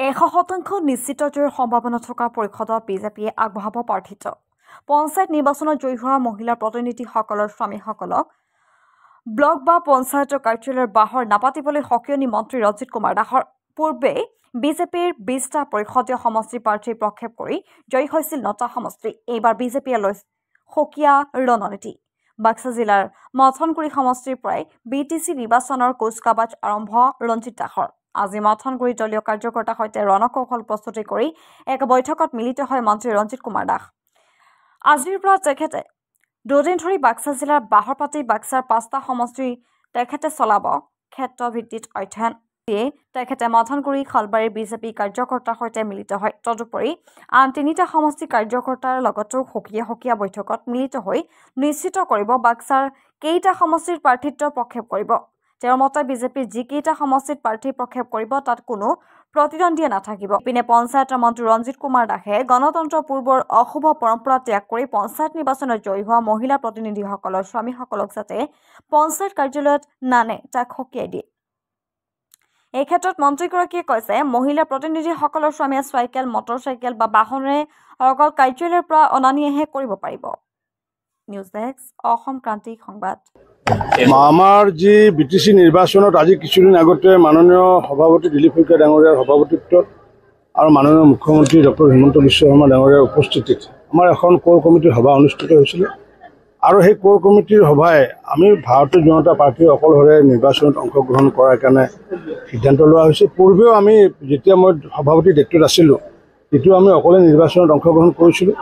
100% নিশ্চিত জয়ৰ সম্ভাৱনা থকা পৰিষদত বিজেপিয়ে আগবঢ়াব প্ৰাৰ্থিত্ব পঞ্চায়ত নিৰ্বাচনত জয়ী হোৱা মহিলা প্ৰতিনিধিসকলৰ স্বামীসকলক ব্লক বা পঞ্চায়তৰ কাৰ্যালয়ৰ বাহৰ নাপাতিবলৈ সক্ৰিয় মন্ত্ৰী ৰঞ্জিত কুমাৰ দাসৰ পূৰ্বে বিজেপিৰ 20টা পৰিষদীয় সমষ্টিৰ প্ৰাৰ্থী প্ৰক্ষেপ কৰি জয়ী হৈছিল 9টা সমষ্টি এইবাৰ বিজেপিয়ে লৈছে সকিয়া ৰণনীতি বাক্সা জিলাৰ মথনগুৰি সমষ্টিৰ পৰাই বিটিসি নিৰ্বাচনৰ কুচকাৱাজ আৰম্ভ ৰঞ্জিত দাসৰ আজি মথনগুৰি দলীয় কাৰ্যকৰ্তাৰ সৈতে ৰণকৌশল প্ৰস্তুতি কৰি এক বৈঠকত মিলিত হয় মন্ত্ৰী ৰঞ্জিত কুমাৰ দাস আজিৰ পৰা তেখেতে দুদিন ধৰি বাক্সা জিলাৰ বাহৰপাতি বাক্সাৰ 5টা সমষ্টি তেখেতে চলাব ক্ষেত্ৰ ভিত্তিত অধ্যয়ন তেখেতে মথনগুৰি খালবাৰীৰ বিজেপি কাৰ্যকৰ্তাৰ সৈতে মিলিত হয় তদুপৰি আন 3টা সমষ্টি কাৰ্যকৰ্তাৰ লগতো সকিয়া বৈঠকত মিলিত হৈ নিশ্চিত কৰিব বাক্সাৰ কেইটা সমষ্টিৰ প্ৰাৰ্থিত্ব প্ৰক্ষেপ কৰিব তেওঁৰ মতে বিজেপিৰ যিকেইটা সমষ্টিত প্ৰাৰ্থী প্ৰক্ষেপ কৰিব তাত কোনো প্ৰতিদ্বন্দ্বী নাথাকিব পিনে পঞ্চায়তৰ মন্ত্ৰী ৰঞ্জিত কুমাৰ দাসে গণতন্ত্ৰ পূৰ্বৰ অশুভ পৰম্পৰা ত্যাগ কৰি পঞ্চায়ত নিৰ্বাচনত জয়ী হোৱা মহিলা প্ৰতিনিধিসকলৰ স্বামীসকলক যাতে পঞ্চায়ত কাৰ্যালয়ত নানে তাক সকিয়াই দিয়ে এই ক্ষেত্ৰত মন্ত্ৰীগৰাকীয়ে কৈছে মহিলা প্ৰতিনিধিসকলৰ স্বামীয়ে চাইকেল মটৰচাইকেল বা বাহনেৰে অকল কাৰ্যালয়ৰ পৰা অনা নিয়াহে কৰিব পাৰিব নিউজ ডেস্ক অসম ক্ৰান্তি সংবাদ আমাৰ যি বিটিসি নিৰ্বাচনত আজি কিছুদিন আগতে মাননীয় সভাপতি দিলীপ শইকীয়া ডাঙৰীয়াৰ সভাপতিত্বত আৰু মাননীয় মুখ্যমন্ত্ৰী ডক্টৰ হিমন্ত বিশ্ব শৰ্মা ডাঙৰীয়াৰ উপস্থিতিত আমাৰ এখন কোৰ কমিটিৰ সভা অনুষ্ঠিত হৈছিল আৰু সেই কোৰ কমিটিৰ সভাই আমি ভাৰতীয় জনতা পাৰ্টিৰ অকলশৰে নিৰ্বাচনত অংশগ্ৰহণ কৰাৰ কাৰণে সিদ্ধান্ত লোৱা হৈছে পূৰ্বেও আমি যেতিয়া মই সভাপতি দায়িত্বত আছিলোঁ তেতিয়া আমি অকলে নিৰ্বাচনত অংশগ্ৰহণ কৰিছিলোঁ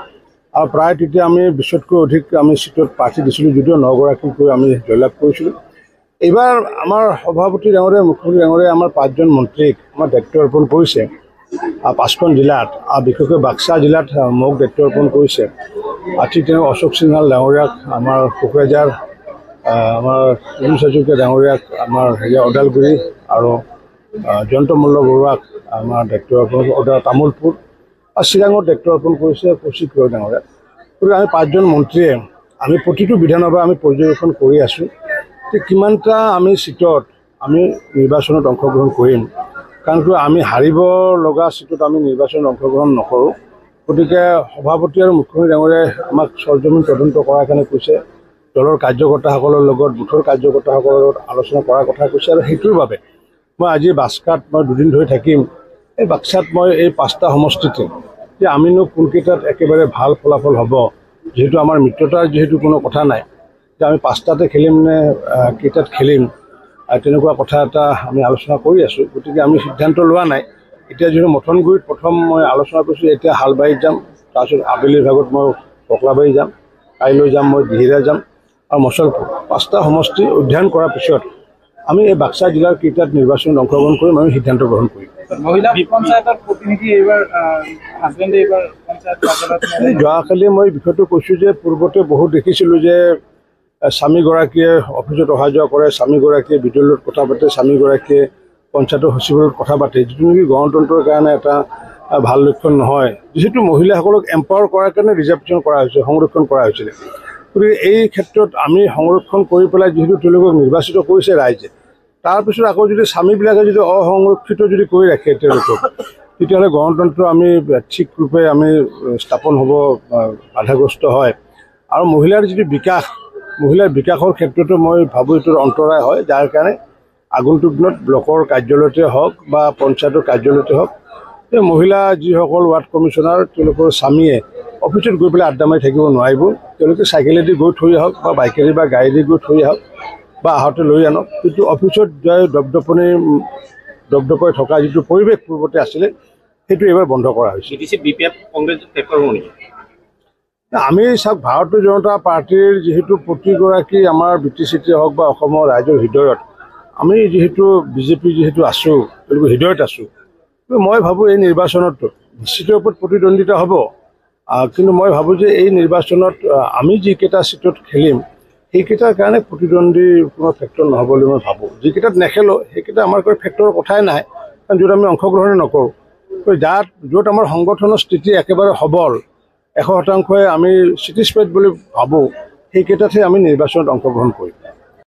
আৰু প্ৰায় তেতিয়া আমি 20তকৈ অধিক আমি সিটত প্ৰাৰ্থী দিছিলোঁ যদিও 9গৰাকীকৈ আমি জয়লাভ কৰিছিলোঁ এইবাৰ আমাৰ সভাপতি ডাঙৰীয়া মুখ্যমন্ত্ৰী ডাঙৰীয়া আমাৰ 5জন মন্ত্ৰীক আমাৰ দায়িত্ব অৰ্পণ কৰিছে 5খন জিলাত আৰু বিশেষকৈ বাক্সা জিলাত মোক দায়িত্ব অৰ্পণ কৰিছে ঠিক তেনেকৈ অশোক সিংহাল ডাঙৰীয়াক আমাৰ কোকৰাঝাৰ আমাৰ অৰুণ হাজৰিকা ডাঙৰীয়াক আমাৰ ওদালগুৰি আৰু জয়ন্ত মল্ল বৰুৱাক আমাৰ দায়িত্ব অৰ্পণ তামোলপুৰ আৰু চিৰাঙত দায়িত্ব অৰ্পণ কৰিছে কৌশিক ডাঙৰীয়াক গতিকে আমি 5জন মন্ত্ৰীয়ে আমি প্ৰতিটো বিধানসভা আমি পৰ্যবেক্ষণ কৰি আছোঁ যে কিমানটা আমি সিটত আমি নিৰ্বাচনত অংশগ্ৰহণ কৰিম কাৰণ আমি হাৰিব লগা সিটত আমি নিৰ্বাচনত অংশগ্ৰহণ নকৰোঁ গতিকে সভাপতি আৰু মুখ্যমন্ত্ৰী ডাঙৰীয়াই আমাক সৰজমিন তদন্ত কৰাৰ কাৰণে কৈছে দলৰ কাৰ্যকৰ্তাসকলৰ লগত বুথৰ কাৰ্যকৰ্তাসকলৰ লগত আলোচনা কৰাৰ কথা কৈছে আৰু সেইটোৰ বাবে মই আজি বাক্সাত মই দুদিন ধৰি থাকিম এই বাক্সাত মই এই 5টা সমষ্টিতে যে আমিনো কোনকেইটাত একেবাৰে ভাল ফলাফল হ'ব যেহেতু আমাৰ মিত্ৰতাৰ যেহেতু কোনো কথা নাই যে আমি 5টাতে খেলিম নে কেইটাত খেলিম তেনেকুৱা কথা এটা আমি আলোচনা কৰি আছোঁ গতিকে আমি সিদ্ধান্ত লোৱা নাই এতিয়া যিহেতু মথনগুৰিত প্ৰথম মই আলোচনা কৰিছোঁ এতিয়া হালবাৰীত যাম তাৰপিছত আবেলিৰ ভাগত মই পকলাবাৰী যাম কাইলৈ যাম মই দিহিৰা যাম আৰু মচলপুৰ 5টা সমষ্টি অধ্যয়ন কৰাৰ পিছত আমি এই বাক্সা জিলাৰ কেইটাত নিৰ্বাচনত অংশগ্ৰহণ কৰিম আমি সিদ্ধান্ত গ্ৰহণ কৰিম যোৱাকালি মই বিষয়টো কৈছোঁ যে পূৰ্বতে বহুত দেখিছিলোঁ যে স্বামীগৰাকীয়ে অফিচত অহা যোৱা কৰে স্বামীগৰাকীয়ে বিদ্যালয়ত কথা পাতে স্বামীগৰাকীয়ে পঞ্চায়তৰ সচিবৰ কথা পাতে যিটো নেকি গণতন্ত্ৰৰ কাৰণে এটা ভাল লক্ষণ নহয় যিহেতু মহিলাসকলক এম্পাৱাৰ কৰাৰ কাৰণে ৰিজাৰ্ভেশ্যন কৰা হৈছে সংৰক্ষণ কৰা হৈছিলে গতিকে এই ক্ষেত্ৰত আমি সংৰক্ষণ কৰি পেলাই যিহেতু তেওঁলোকক নিৰ্বাচিত কৰিছে ৰাইজে তাৰপিছত আকৌ যদি স্বামীবিলাকে যদি অসংৰক্ষিত যদি কৰি ৰাখে তেওঁলোকক তেতিয়াহ'লে গণতন্ত্ৰ আমি ঠিক ৰূপে আমি স্থাপন হ'ব বাধাগ্ৰস্ত হয় আৰু মহিলাৰ যিটো বিকাশ মহিলাৰ বিকাশৰ ক্ষেত্ৰতো মই ভাবোঁ এইটোৰ অন্তৰায় হয় যাৰ কাৰণে আগন্তুক দিনত ব্লকৰ কাৰ্যালয়তে হওক বা পঞ্চায়তৰ কাৰ্যালয়তে হওক এই মহিলা যিসকল ৱাৰ্ড কমিশ্যনাৰ তেওঁলোকৰ স্বামীয়ে অফিচত গৈ পেলাই আড্ডা মাৰি থাকিব নোৱাৰিব তেওঁলোকে চাইকেলেদি গৈ থৈ আহক বা বাইকেদি বা গাড়ীদি গৈ থৈ আহক বা আহোঁতে লৈ আনক কিন্তু অফিচত যাই দপদপাই থকা যিটো পৰিৱেশ পূৰ্বতে আছিলে সেইটো এইবাৰ বন্ধ কৰা হৈছে আমি চাওক ভাৰতীয় জনতা পাৰ্টীৰ যিহেতু প্ৰতিগৰাকী আমাৰ বিটিচিতে হওক বা অসমৰ ৰাইজৰ হৃদয়ত আমি যিহেতু বিজেপি যিহেতু আছোঁ তেওঁলোকৰ হৃদয়ত আছোঁ মই ভাবোঁ এই নিৰ্বাচনত নিশ্চিত ৰূপত প্ৰতিদ্বন্দ্বিতা হ'ব কিন্তু মই ভাবোঁ যে এই নিৰ্বাচনত আমি যিকেইটা সিটত খেলিম সেইকেইটাৰ কাৰণে প্ৰতিদ্বন্দ্বী কোনো ফেক্টৰ নহ'ব বুলি মই ভাবোঁ যিকেইটাত নেখেলোঁ সেইকেইটা আমাৰ কোনো ফেক্টৰৰ কথাই নাই কাৰণ য'ত আমি অংশগ্ৰহণে নকৰোঁ য'ত আমাৰ সংগঠনৰ স্থিতি একেবাৰে সবল 100% আমি চেটিছফাইড বুলি ভাবোঁ সেইকেইটাতহে আমি নিৰ্বাচনত অংশগ্ৰহণ কৰিম